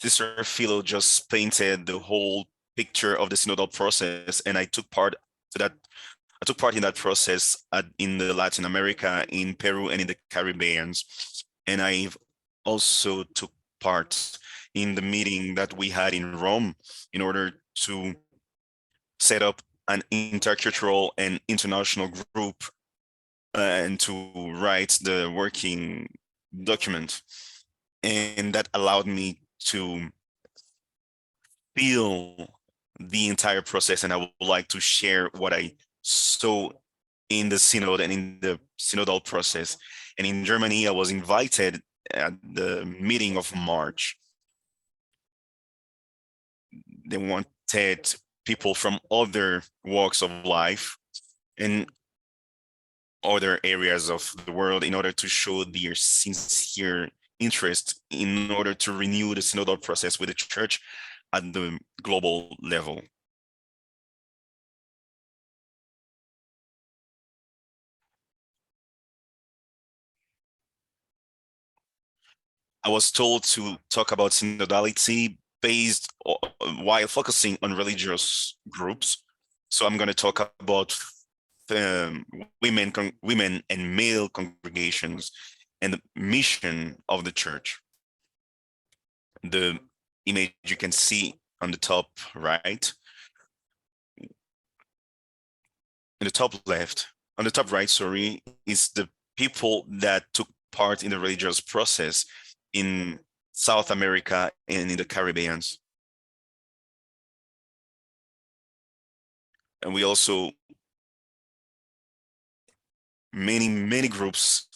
Sister Philo just painted the whole picture of the synodal process, and I took part in that process in the Latin America, in Peru, and in the Caribbean. And I also took part in the meeting that we had in Rome in order to set up an intercultural and international group and to write the working document. And that allowed me to feel the entire process. And I would like to share what I saw in the synod and in the synodal process. And in Germany, I was invited at the meeting of March. They wanted people from other walks of life and other areas of the world in order to show their sincere interest in order to renew the synodal process with the church at the global level. I was told to talk about synodality based while focusing on religious groups. So I'm going to talk about women and male congregations and the mission of the church. The image you can see on the top right, in the top left, on the top right, sorry, is the people that took part in the religious process in South America and in the Caribbean. And we also, many groups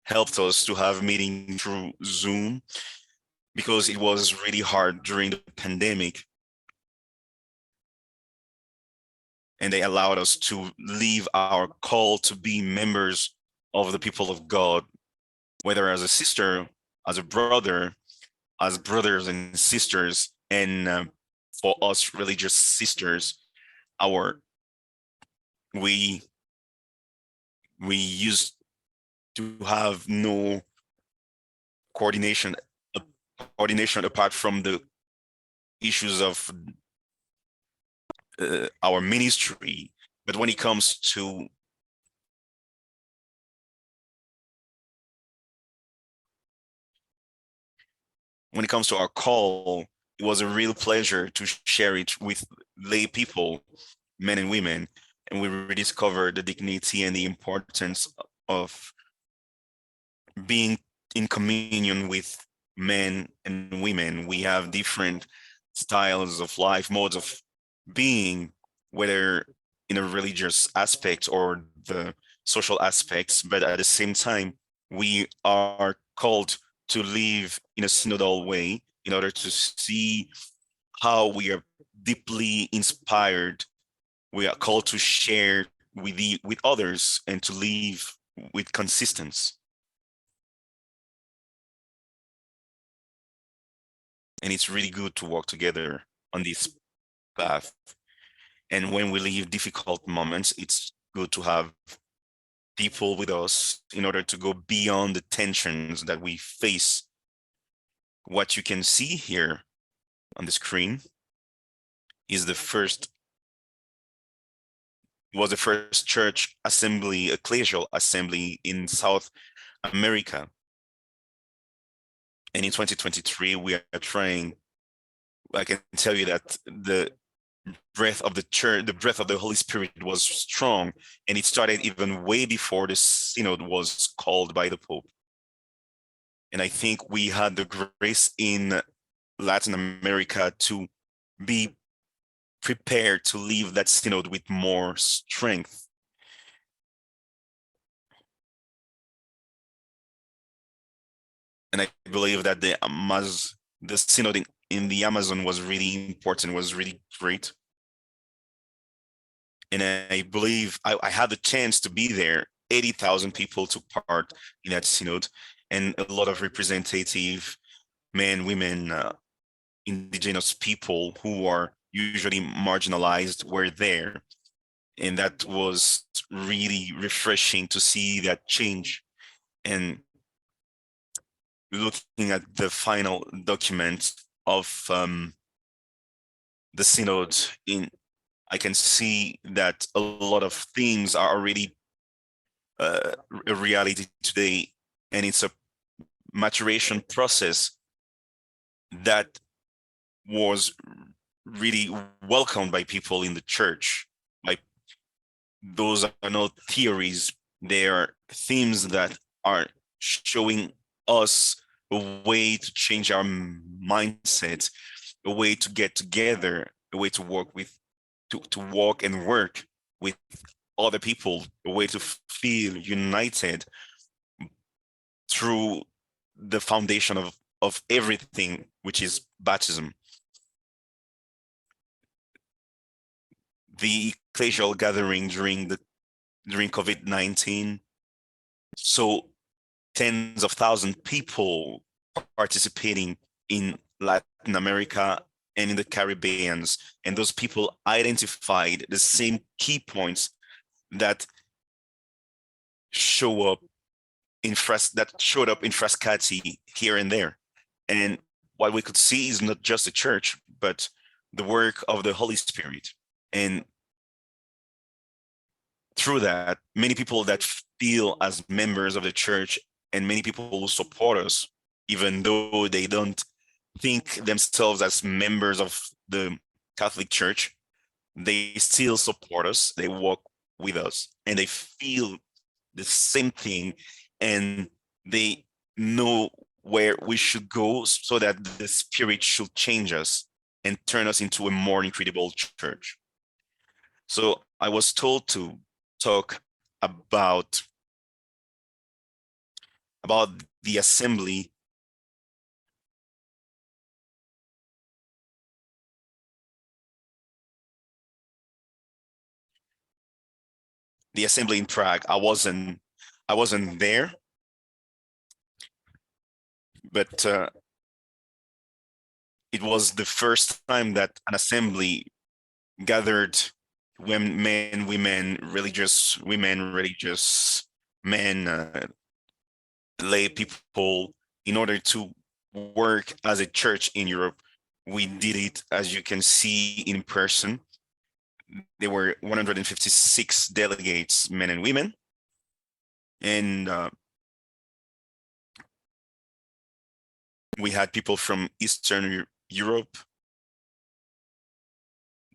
helped us to have meetings through Zoom because it was really hard during the pandemic. And they allowed us to leave our call to be members of the people of God, whether as a sister, as a brother, as brothers and sisters, and for us religious sisters, we used to have no coordination apart from the issues of our ministry. But when it comes to our call, it was a real pleasure to share it with lay people, men and women, and we rediscovered the dignity and the importance of being in communion with men and women. We have different styles of life, modes of being, whether in a religious aspect or the social aspects, but at the same time, we are called to live in a synodal way in order to see how we are deeply inspired. We are called to share with others and to live with consistency. And it's really good to walk together on this path. And when we leave difficult moments, it's good to have people with us in order to go beyond the tensions that we face. What you can see here on the screen is the first church assembly, ecclesial assembly in South America. And in 2023, we are trying, I can tell you that the breath of the church, the breath of the Holy Spirit was strong, and it started even way before the synod was called by the Pope. And I think we had the grace in Latin America to be prepared to leave that synod with more strength. And I believe that the synod in the Amazon was really important, was really great. And I believe I had the chance to be there. 80,000 people took part in that synod, and a lot of representative men, women, indigenous people who are usually marginalized were there. And that was really refreshing to see that change. And looking at the final document of the synod, I can see that a lot of things are already a reality today, and it's a maturation process that was really welcomed by people in the church. Like, those are not theories, they are themes that are showing us a way to change our mindset, a way to get together, a way to work with, to walk and work with other people, a way to feel united through the foundation of everything, which is baptism. The ecclesial gathering during COVID-19, so tens of thousands of people participating in Latin America and in the Caribbeans, and those people identified the same key points that show up that showed up in Frascati here and there. And what we could see is not just the church, but the work of the Holy Spirit. And through that, many people that feel as members of the church and many people who support us, even though they don't think themselves as members of the Catholic Church, they still support us, they walk with us, and they feel the same thing, and they know where we should go so that the Spirit should change us and turn us into a more incredible church. So I was told to talk about the assembly in Prague. I wasn't there, but it was the first time that an assembly gathered men, women, religious men, lay people, in order to work as a church in Europe. We did it, as you can see, in person. There were 156 delegates, men and women, and we had people from Eastern Europe.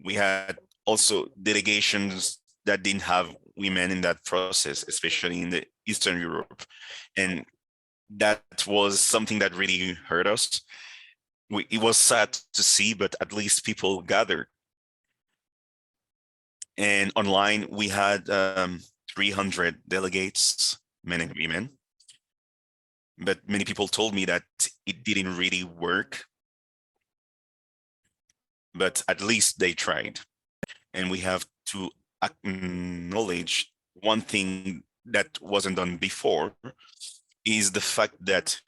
We had also delegations that didn't have women in that process, especially in the Eastern Europe. And that was something that really hurt us. It was sad to see, but at least people gathered. And online, we had 300 delegates, men and women. But many people told me that it didn't really work. But at least they tried. And we have to acknowledge one thing that wasn't done before, is the fact that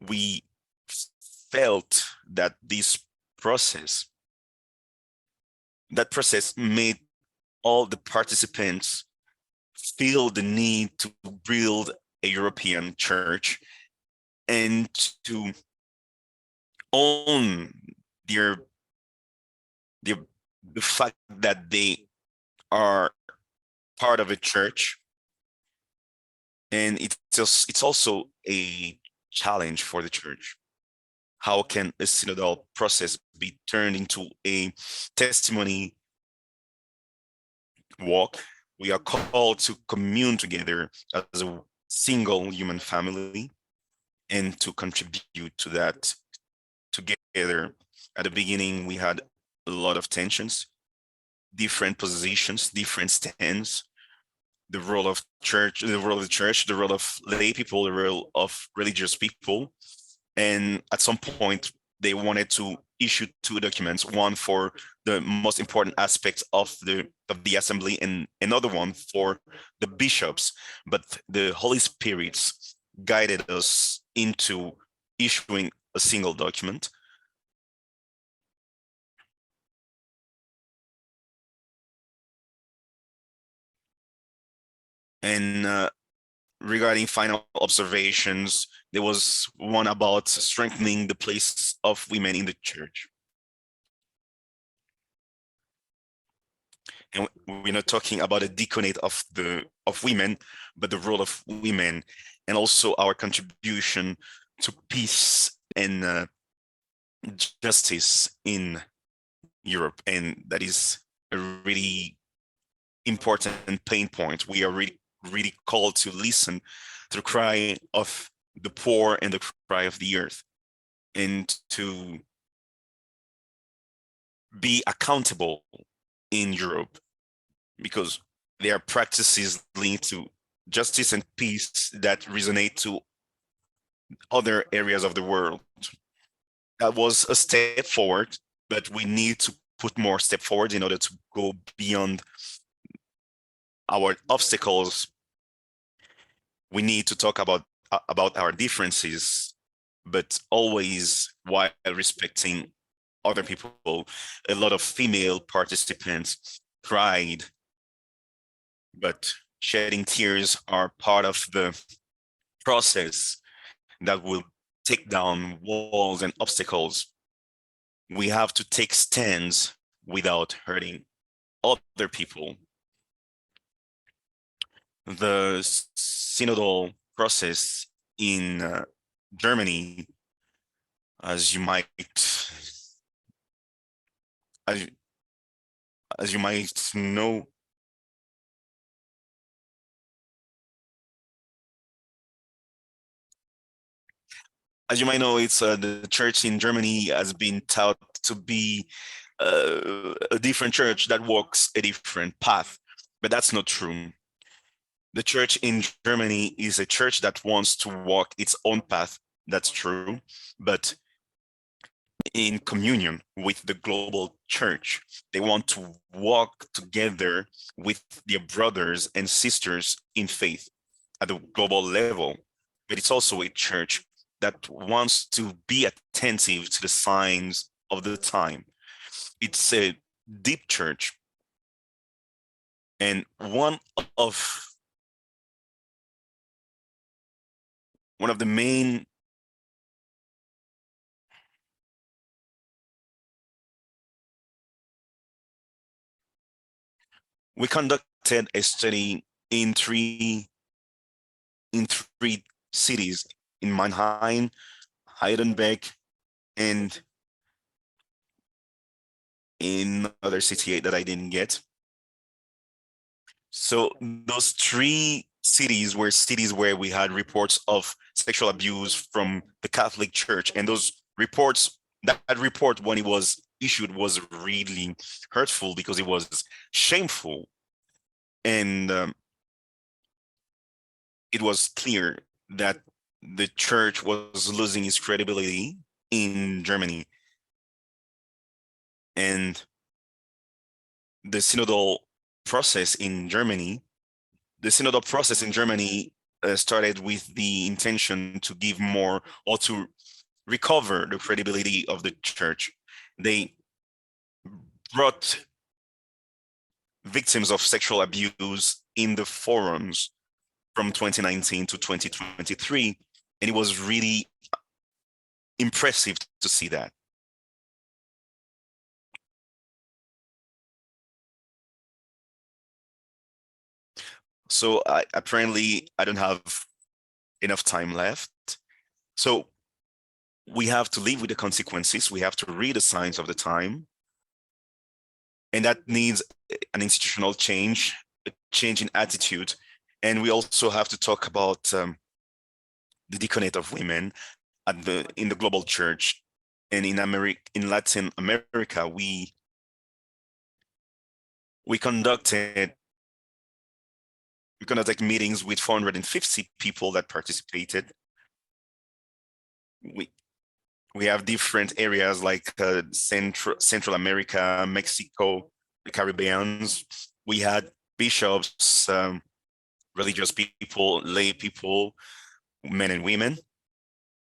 we felt that process, that process made all the participants feel the need to build a European church and to own their, their the fact that they are part of a church. And it's also a challenge for the church. How can a synodal process be turned into a testimony walk? We are called to commune together as a single human family and to contribute to that together. At the beginning, we had a lot of tensions, different positions, different stands, the role of church, the role of the church, the role of lay people, the role of religious people. And at some point, they wanted to issue two documents, one for the most important aspects of the assembly and another one for the bishops. But the Holy Spirit guided us into issuing a single document. And regarding final observations, there was one about strengthening the place of women in the church. And we're not talking about a deconate of women, but the role of women, and also our contribution to peace and justice in Europe. And that is a really important pain point. We are really called to listen to the cry of the poor and the cry of the earth, and to be accountable in Europe, because there are practices linked to justice and peace that resonate to other areas of the world. That was a step forward, but we need to put more step forward in order to go beyond our obstacles. We need to talk about our differences, but always while respecting other people. A lot of female participants cried, but shedding tears are part of the process that will take down walls and obstacles. We have to take stands without hurting other people. The synodal process in Germany, as you might as, as you might know, it's the church in Germany has been taught to be a different church that walks a different path, but that's not true. The church in Germany is a church that wants to walk its own path. That's true, but in communion with the global church. They want to walk together with their brothers and sisters in faith at the global level. But it's also a church that wants to be attentive to the signs of the time. It's a deep church. And of one of the main we conducted a study in three cities, in Mannheim, Heidelberg, and in another city that I didn't get. So those three cities were cities where we had reports of sexual abuse from the Catholic Church, and those reports, that report when it was issued was really hurtful because it was shameful, and it was clear that the church was losing its credibility in Germany, and the synodal process in Germany the synodal process in Germany started with the intention to give more, or to recover the credibility of the church. They brought victims of sexual abuse in the forums from 2019 to 2023, and it was really impressive to see that. So apparently I don't have enough time left. So we have to live with the consequences. We have to read the signs of the time. And that needs an institutional change, a change in attitude. And we also have to talk about the deconate of women in the global church. And in Latin America, we conducted meetings with 450 people that participated. We we have different areas like Central America, Mexico, the Caribbeans. We had bishops, religious people, lay people, men and women.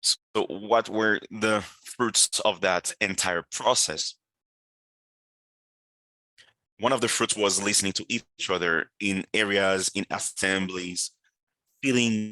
So what were the fruits of that entire process? One of the fruits was listening to each other in areas, in assemblies. feeling